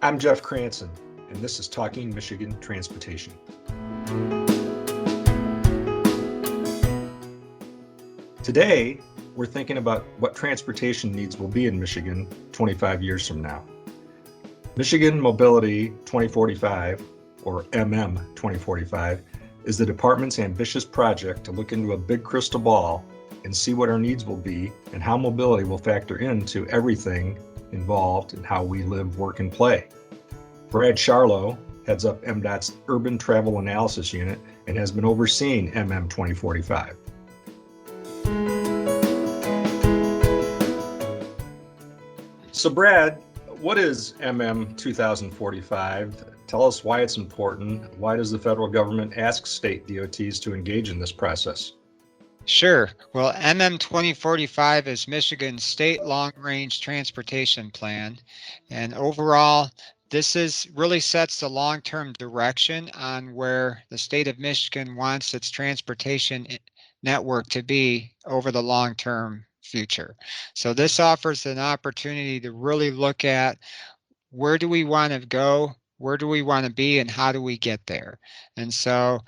I'm Jeff Cranston, and this is Talking Michigan Transportation. Today, we're thinking about what transportation needs will be in Michigan 25 years from now. Michigan Mobility 2045, or MM 2045, is the department's ambitious project to look into a big crystal ball and see what our needs will be and how mobility will factor into everything involved in how we live, work, and play. Brad Sharlow heads up MDOT's Urban Travel Analysis Unit and has been overseeing MM 2045. So Brad, what is MM 2045? Tell us why it's important. Why does the federal government ask state DOTs to engage in this process? Sure. Well, MM 2045 is Michigan's state long-range transportation plan. And overall, this really sets the long-term direction on where the state of Michigan wants its transportation network to be over the long-term future. So this offers an opportunity to really look at where do we want to go, where do we want to be, and how do we get there? And so,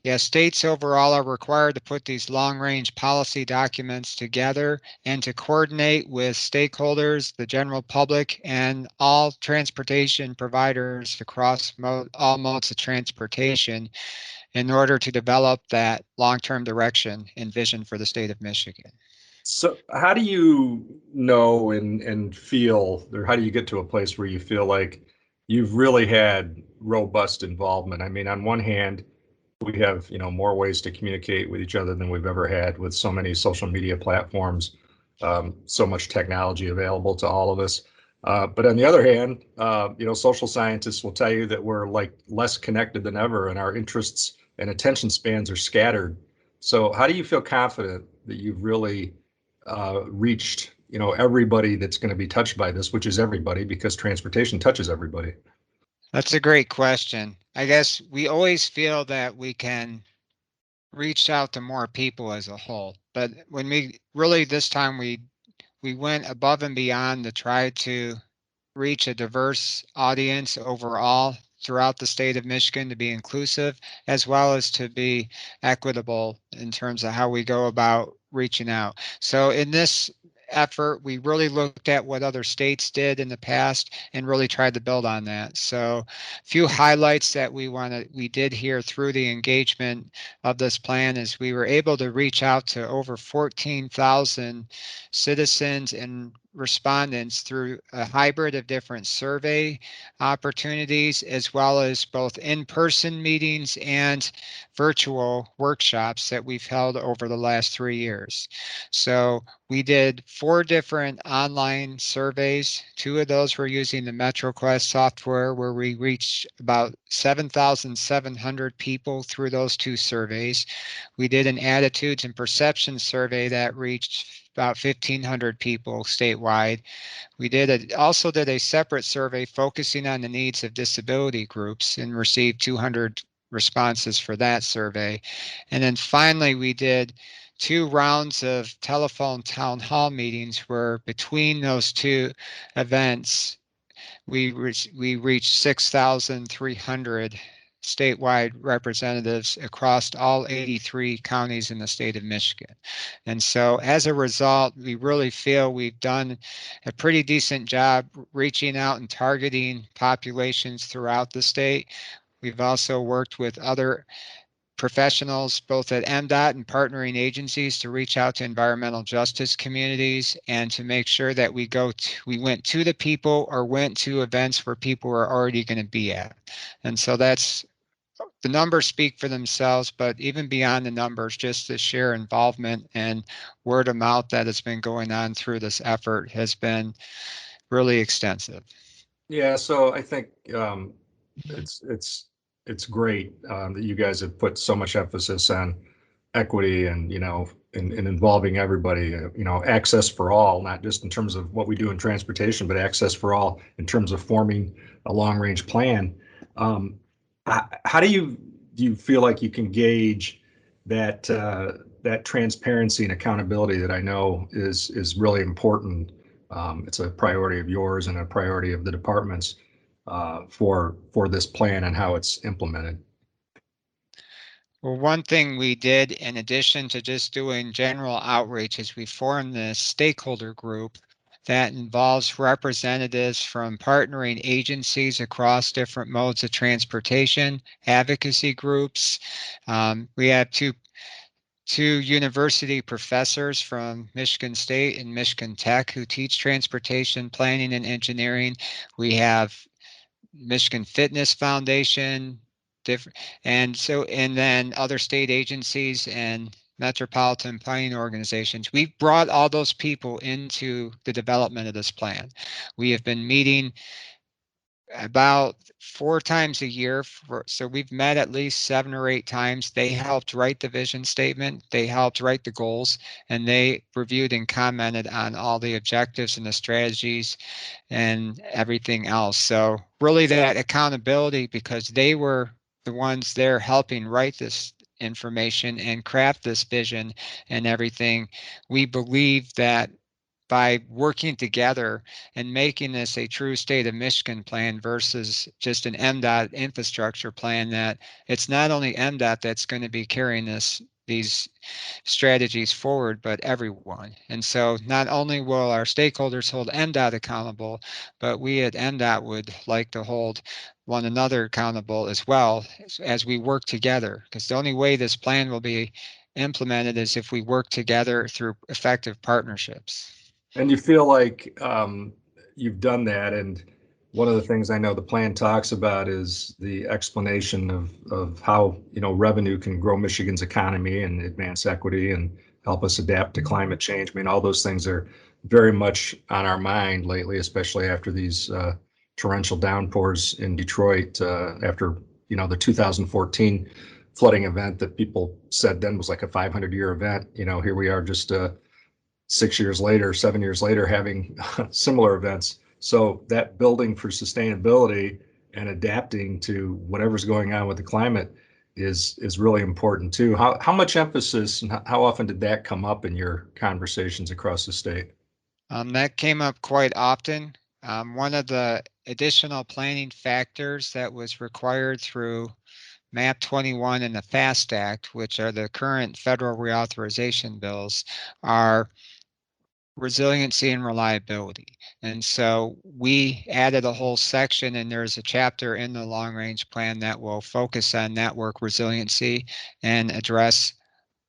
yeah, states overall are required to put these long-range policy documents together and to coordinate with stakeholders, the general public, and all transportation providers across all modes of transportation in order to develop that long-term direction and vision for the state of Michigan. So how do you know and feel, or how do you get to a place where you feel like you've really had robust involvement? I mean, on one hand, we have, more ways to communicate with each other than we've ever had with so many social media platforms, so much technology available to all of us. But on the other hand, social scientists will tell you that we're like less connected than ever and our interests and attention spans are scattered. So how do you feel confident that you've really reached, everybody that's going to be touched by this, which is everybody, because transportation touches everybody? That's a great question. I guess we always feel that we can reach out to more people as a whole, but when this time we went above and beyond to try to reach a diverse audience overall throughout the state of Michigan, to be inclusive as well as to be equitable in terms of how we go about reaching out. So in this effort, we really looked at what other states did in the past and really tried to build on that. So a few highlights that we did here through the engagement of this plan is we were able to reach out to over 14,000 citizens and respondents through a hybrid of different survey opportunities, as well as both in-person meetings and virtual workshops that we've held over the last 3 years. So we did 4 different online surveys. 2 of those were using the MetroQuest software, where we reached about 7,700 people through those 2 surveys. We did an attitudes and perceptions survey that reached about 1,500 people statewide. We also did a separate survey focusing on the needs of disability groups and received 200 responses for that survey. And then finally, we did 2 rounds of telephone town hall meetings where between those 2 events, we reached 6,300 statewide representatives across all 83 counties in the state of Michigan. And so as a result, we really feel we've done a pretty decent job reaching out and targeting populations throughout the state. We've also worked with other professionals, both at MDOT and partnering agencies, to reach out to environmental justice communities and to make sure that we went to the people or went to events where people were already going to be at. And so the numbers speak for themselves, but even beyond the numbers, just the sheer involvement and word of mouth that has been going on through this effort has been really extensive. Yeah, so I think it's great that you guys have put so much emphasis on equity and in involving everybody. Access for all, not just in terms of what we do in transportation, but access for all in terms of forming a long-range plan. How do you feel like you can gauge that that transparency and accountability that I know is really important? It's a priority of yours and a priority of the departments. for this plan and how it's implemented. Well, one thing we did in addition to just doing general outreach is we formed this stakeholder group that involves representatives from partnering agencies across different modes of transportation, advocacy groups. We have two university professors from Michigan State and Michigan Tech who teach transportation planning and engineering. We have Michigan Fitness Foundation, different, and then other state agencies and metropolitan planning organizations. We brought all those people into the development of this plan. We have been meeting about 4 times a year. So we've met at least 7 or 8 times. They helped write the vision statement, they helped write the goals, and they reviewed and commented on all the objectives and the strategies and everything else. So really that accountability, because they were the ones there helping write this information and craft this vision and everything. We believe that by working together and making this a true state of Michigan plan versus just an MDOT infrastructure plan, that it's not only MDOT that's going to be carrying these strategies forward, but everyone. And so not only will our stakeholders hold MDOT accountable, but we at MDOT would like to hold one another accountable as well as we work together, because the only way this plan will be implemented is if we work together through effective partnerships. And you feel like you've done that. And one of the things I know the plan talks about is the explanation of how, revenue can grow Michigan's economy and advance equity and help us adapt to climate change. I mean, all those things are very much on our mind lately, especially after these torrential downpours in Detroit after, the 2014 flooding event that people said then was like a 500-year event. Here we are just 6 years later, 7 years later, having similar events. So that building for sustainability and adapting to whatever's going on with the climate is really important too. How much emphasis and how often did that come up in your conversations across the state? That came up quite often. One of the additional planning factors that was required through MAP 21 and the FAST Act, which are the current federal reauthorization bills, are resiliency and reliability. And so we added a whole section, and there's a chapter in the long range plan that will focus on network resiliency and address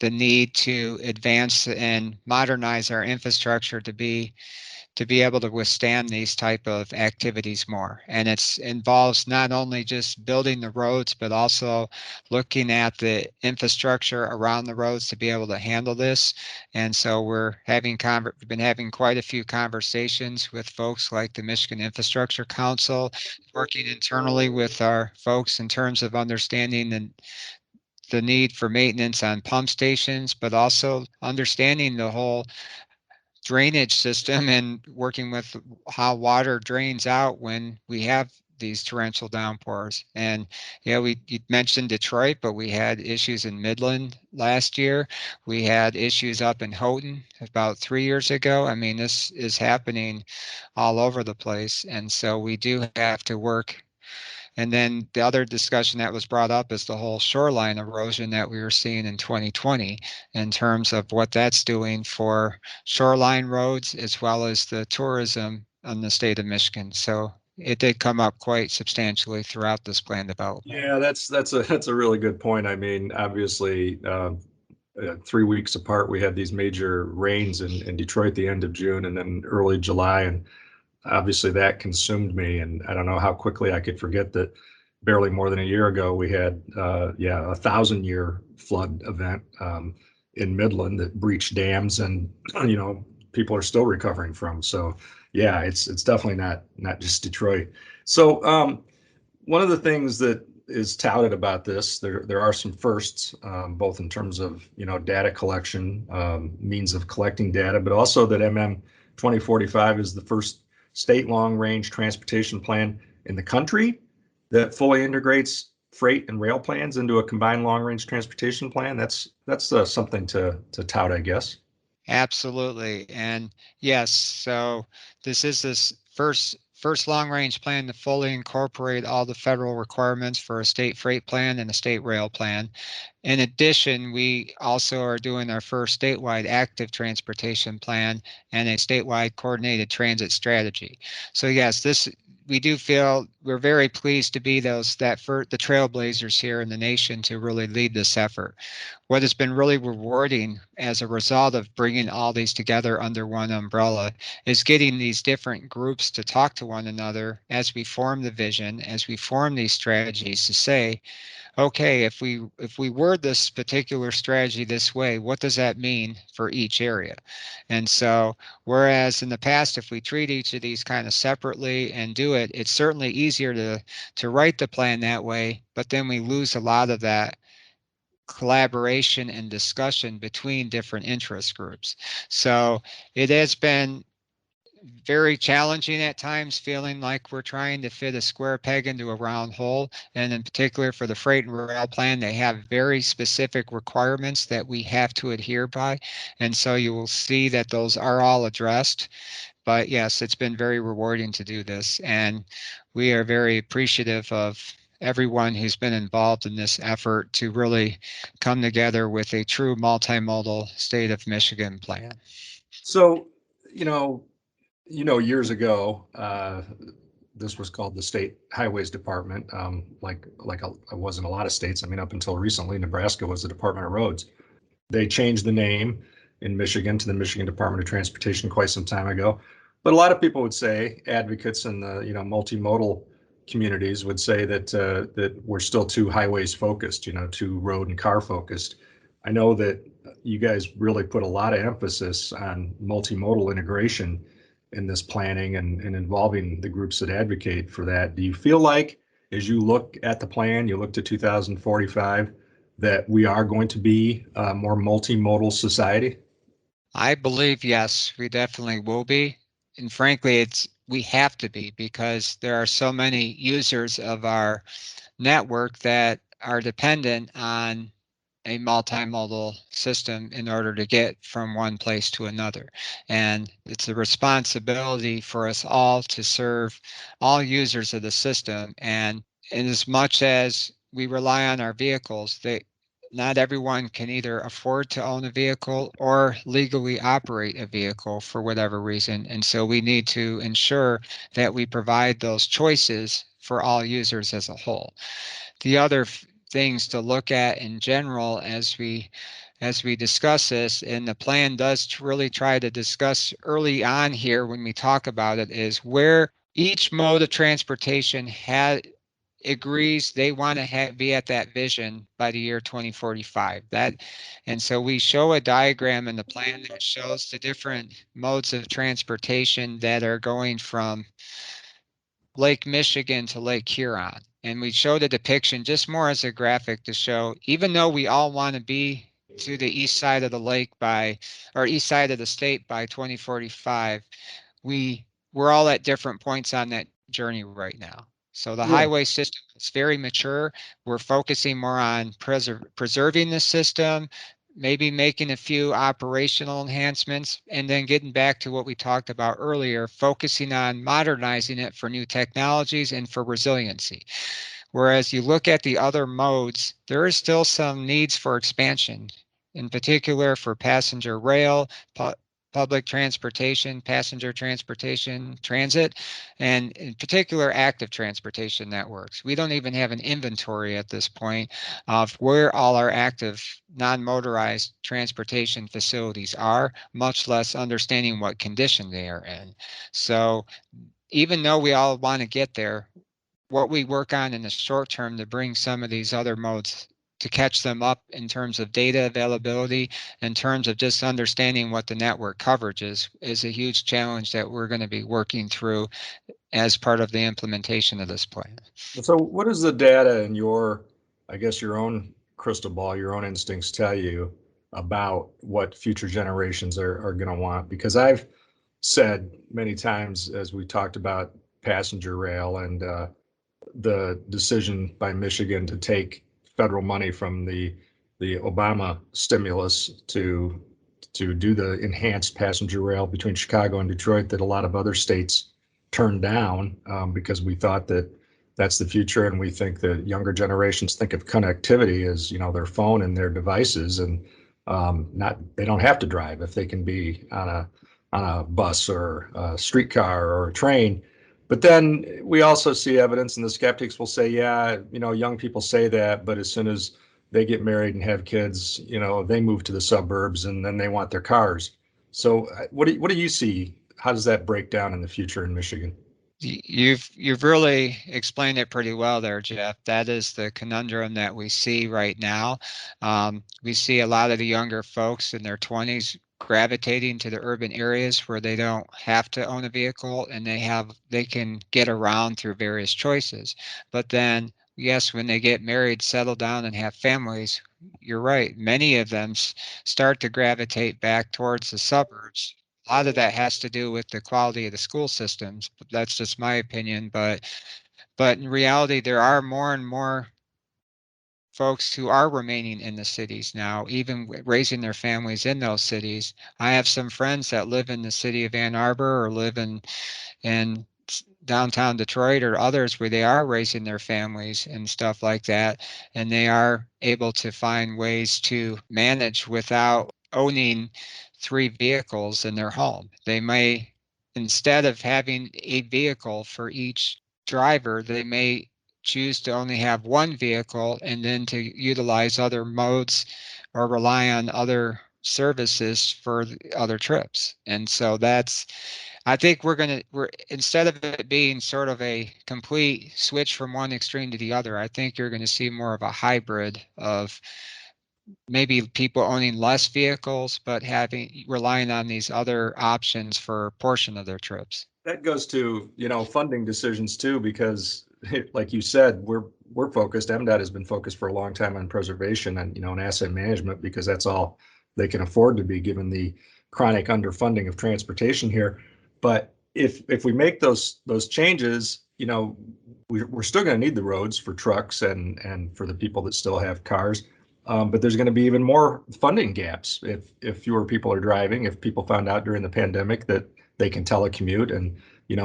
the need to advance and modernize our infrastructure to be able to withstand these type of activities more. And it involves not only just building the roads, but also looking at the infrastructure around the roads to be able to handle this. And so we've been having quite a few conversations with folks like the Michigan Infrastructure Council, working internally with our folks in terms of understanding the need for maintenance on pump stations, but also understanding the whole drainage system and working with how water drains out when we have these torrential downpours. And you mentioned Detroit, but we had issues in Midland last year. We had issues up in Houghton about 3 years ago. I mean, this is happening all over the place. And so we do have to work. And then the other discussion that was brought up is the whole shoreline erosion that we were seeing in 2020 in terms of what that's doing for shoreline roads as well as the tourism in the state of Michigan. So it did come up quite substantially throughout this plan development. Yeah, that's a really good point. I mean, obviously, 3 weeks apart, we had these major rains in Detroit the end of June and then early July, and obviously that consumed me. And I don't know how quickly I could forget that barely more than a year ago we had a 1,000-year flood event in Midland that breached dams, and people are still recovering from. So yeah, it's definitely not just Detroit. So one of the things that is touted about this, there are some firsts, both in terms of data collection, means of collecting data, but also that MM 2045 is the first state long-range transportation plan in the country that fully integrates freight and rail plans into a combined long-range transportation plan. That's something to tout, I guess. Absolutely. And yes, so this is this first first long-range plan to fully incorporate all the federal requirements for a state freight plan and a state rail plan. In addition, we also are doing our first statewide active transportation plan and a statewide coordinated transit strategy. So yes, we do feel we're very pleased to be the trailblazers here in the nation to really lead this effort. What has been really rewarding as a result of bringing all these together under one umbrella is getting these different groups to talk to one another as we form the vision, as we form these strategies to say, okay, if we word this particular strategy this way, what does that mean for each area? And so, whereas in the past, if we treat each of these kind of separately and do it, it's certainly easier to write the plan that way, but then we lose a lot of that collaboration and discussion between different interest groups. So it has been very challenging at times, feeling like we're trying to fit a square peg into a round hole. And in particular for the freight and rail plan, they have very specific requirements that we have to adhere by. And so you will see that those are all addressed. But yes, it's been very rewarding to do this. And we are very appreciative of everyone who's been involved in this effort to really come together with a true multimodal state of Michigan plan. So, years ago, this was called the State Highways Department, it was in a lot of states. I mean, up until recently, Nebraska was the Department of Roads. They changed the name in Michigan to the Michigan Department of Transportation quite some time ago. But a lot of people would say, advocates in the multimodal communities would say that we're still too highways focused, too road and car focused. I know that you guys really put a lot of emphasis on multimodal integration in this planning and involving the groups that advocate for that. Do you feel like, as you look at the plan, you look to 2045, that we are going to be a more multimodal society? I believe, yes, we definitely will be. And frankly, we have to be, because there are so many users of our network that are dependent on a multimodal system in order to get from one place to another. And it's a responsibility for us all to serve all users of the system. And in as much as we rely on our vehicles, not everyone can either afford to own a vehicle or legally operate a vehicle for whatever reason. And so we need to ensure that we provide those choices for all users as a whole. The other things to look at in general as we discuss this, and the plan does really try to discuss early on here when we talk about it, is where each mode of transportation agrees they want to be at that vision by the year 2045. And so we show a diagram in the plan that shows the different modes of transportation that are going from Lake Michigan to Lake Huron. And we showed a depiction just more as a graphic to show, even though we all want to be to the east side of the lake or east side of the state by 2045, we're all at different points on that journey right now. So the Yeah. highway system is very mature. We're focusing more on preserving the system, maybe making a few operational enhancements, and then getting back to what we talked about earlier, focusing on modernizing it for new technologies and for resiliency. Whereas you look at the other modes, there is still some needs for expansion, in particular for passenger rail, public transportation, passenger transportation, transit, and in particular active transportation networks. We don't even have an inventory at this point of where all our active non-motorized transportation facilities are, much less understanding what condition they are in. So even though we all want to get there, what we work on in the short term to bring some of these other modes to catch them up in terms of data availability, in terms of just understanding what the network coverage is a huge challenge that we're going to be working through as part of the implementation of this plan. So what does the data and your own crystal ball, your own instincts tell you about what future generations are going to want? Because I've said many times, as we talked about passenger rail and the decision by Michigan to take federal money from the Obama stimulus to do the enhanced passenger rail between Chicago and Detroit that a lot of other states turned down because we thought that that's the future, and we think that younger generations think of connectivity as their phone and their devices, and not they don't have to drive if they can be on a bus or a streetcar or a train. But then we also see evidence, and the skeptics will say, yeah, young people say that, but as soon as they get married and have kids, they move to the suburbs and then they want their cars. So what do you see? How does that break down in the future in Michigan? You've really explained it pretty well there, Jeff. That is the conundrum that we see right now. We see a lot of the younger folks in their 20s gravitating to the urban areas where they don't have to own a vehicle and they can get around through various choices. But then, yes, when they get married, settle down, and have families, you're right. Many of them start to gravitate back towards the suburbs. A lot of that has to do with the quality of the school systems. But that's just my opinion. But in reality, there are more and more folks who are remaining in the cities now, even raising their families in those cities. I have some friends that live in the city of Ann Arbor or live in downtown Detroit or others where they are raising their families and stuff like that, and they are able to find ways to manage without owning three vehicles in their home. They may, instead of having a vehicle for each driver, they may choose to only have one vehicle and then to utilize other modes or rely on other services for other trips. And so I think we're instead of it being sort of a complete switch from one extreme to the other, I think you're going to see more of a hybrid of maybe people owning less vehicles, but relying on these other options for a portion of their trips. That goes to funding decisions too, because like you said, we're focused. MDOT has been focused for a long time on preservation and and asset management, because that's all they can afford to be, given the chronic underfunding of transportation here. But if we make those changes, we're still going to need the roads for trucks and for the people that still have cars. But there's going to be even more funding gaps if fewer people are driving. If people found out during the pandemic that they can telecommute, and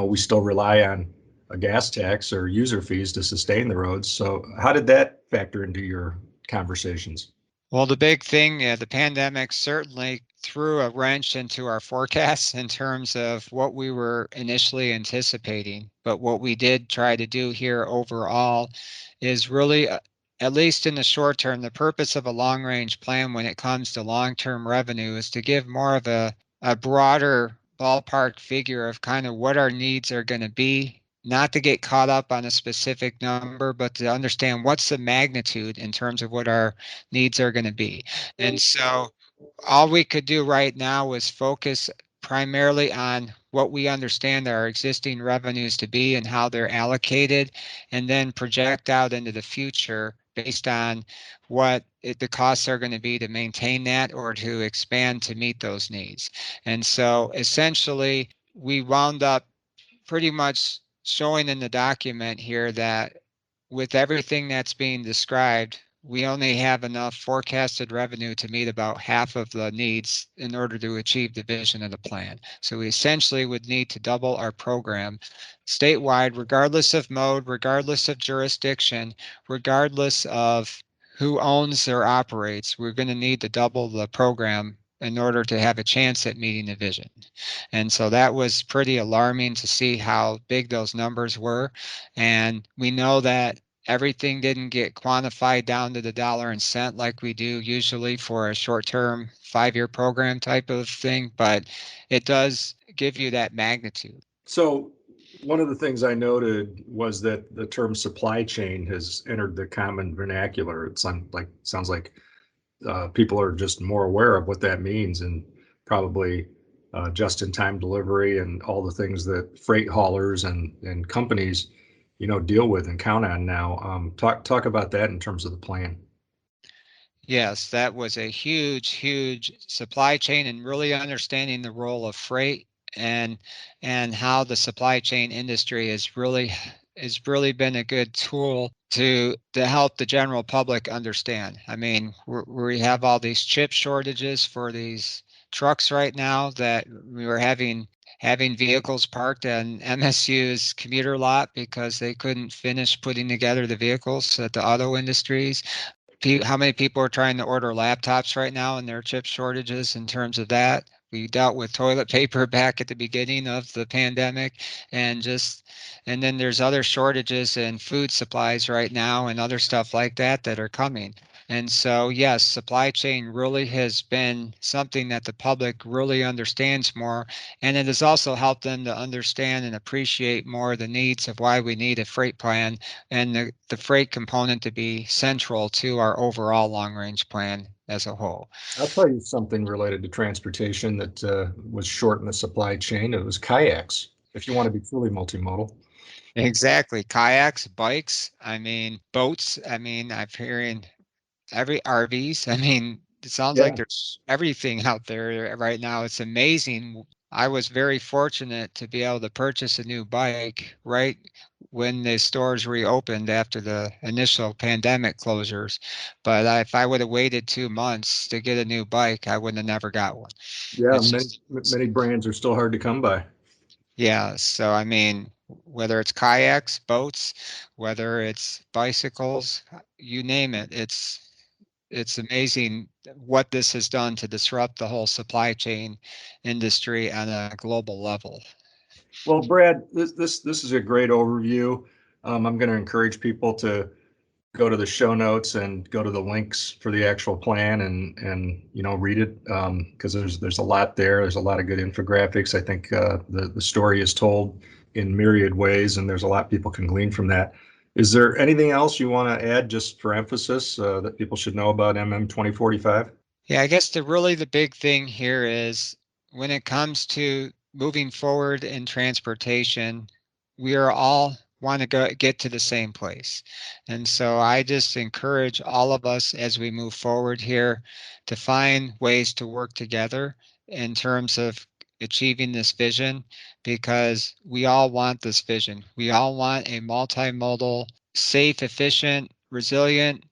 we still rely on a gas tax or user fees to sustain the roads. So how did that factor into your conversations? Well, the big thing, the pandemic certainly threw a wrench into our forecasts in terms of what we were initially anticipating. But what we did try to do here overall is really, at least in the short term, the purpose of a long range plan when it comes to long term revenue is to give more of a broader ballpark figure of kind of what our needs are going to be, not to get caught up on a specific number, but to understand what's the magnitude in terms of what our needs are going to be. And so all we could do right now was focus primarily on what we understand our existing revenues to be and how they're allocated, and then project out into the future based on what the costs are going to be to maintain that or to expand to meet those needs. And so essentially, we wound up pretty much showing in the document here that with everything that's being described, we only have enough forecasted revenue to meet about half of the needs in order to achieve the vision of the plan. So we essentially would need to double our program statewide, regardless of mode, regardless of jurisdiction, regardless of who owns or operates. We're going to need to double the program in order to have a chance at meeting the vision. And so that was pretty alarming to see how big those numbers were. And we know that everything didn't get quantified down to the dollar and cent like we do usually for a short-term 5-year program type of thing, but it does give you that magnitude. So one of the things I noted was that the term supply chain has entered the common vernacular. Sounds like people are just more aware of what that means, and probably just-in-time delivery and all the things that freight haulers and companies, deal with and count on now. Talk about that in terms of the plan. Yes, that was a huge, huge supply chain, and really understanding the role of freight and how the supply chain industry has really been a good tool to help the general public understand. I mean, we have all these chip shortages for these trucks right now that we were having vehicles parked on MSU's commuter lot because they couldn't finish putting together the vehicles at the auto industries. How many people are trying to order laptops right now and there are chip shortages in terms of that? We dealt with toilet paper back at the beginning of the pandemic, and then there's other shortages in food supplies right now and other stuff like that that are coming. And so, yes, supply chain really has been something that the public really understands more, and it has also helped them to understand and appreciate more the needs of why we need a freight plan and the freight component to be central to our overall long range plan as a whole. I'll tell you something related to transportation that was short in the supply chain. It was kayaks, if you want to be truly multimodal. Exactly. Kayaks, bikes, boats. I'm hearing every RVs. It sounds like Yeah, there's everything out there right now. It's amazing. I was very fortunate to be able to purchase a new bike right when the stores reopened after the initial pandemic closures. But if I would have waited 2 months to get a new bike, I would have never got one. yeah. It's Many just, many brands are still hard to come by. yeah. So, whether it's kayaks, boats, whether it's bicycles, you name it, it's amazing what this has done to disrupt the whole supply chain industry on a global level. Well, Brad, this is a great overview. I'm going to encourage people to go to the show notes and go to the links for the actual plan and read it because there's a lot there. There's a lot of good infographics. I think the story is told in myriad ways, and there's a lot people can glean from that. Is there anything else you want to add just for emphasis that people should know about MM 2045? Yeah, I guess the big thing here is when it comes to moving forward in transportation, we are all want to get to the same place. And so I just encourage all of us as we move forward here to find ways to work together in terms of achieving this vision because we all want this vision. We all want a multimodal, safe, efficient, resilient,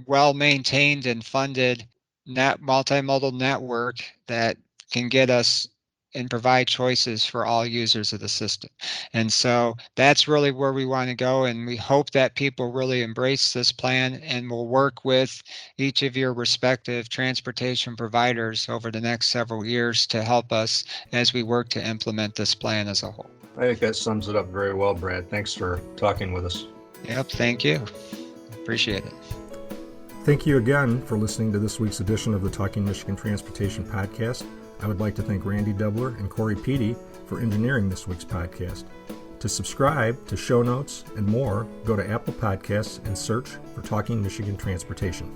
well maintained and funded multimodal network that can get us and provide choices for all users of the system. And so that's really where we want to go. And we hope that people really embrace this plan and will work with each of your respective transportation providers over the next several years to help us as we work to implement this plan as a whole. I think that sums it up very well, Brad. Thanks for talking with us. Yep, thank you. Appreciate it. Thank you again for listening to this week's edition of the Talking Michigan Transportation Podcast. I would like to thank Randy Dubler and Corey Peaty for engineering this week's podcast. To subscribe to show notes and more, go to Apple Podcasts and search for Talking Michigan Transportation.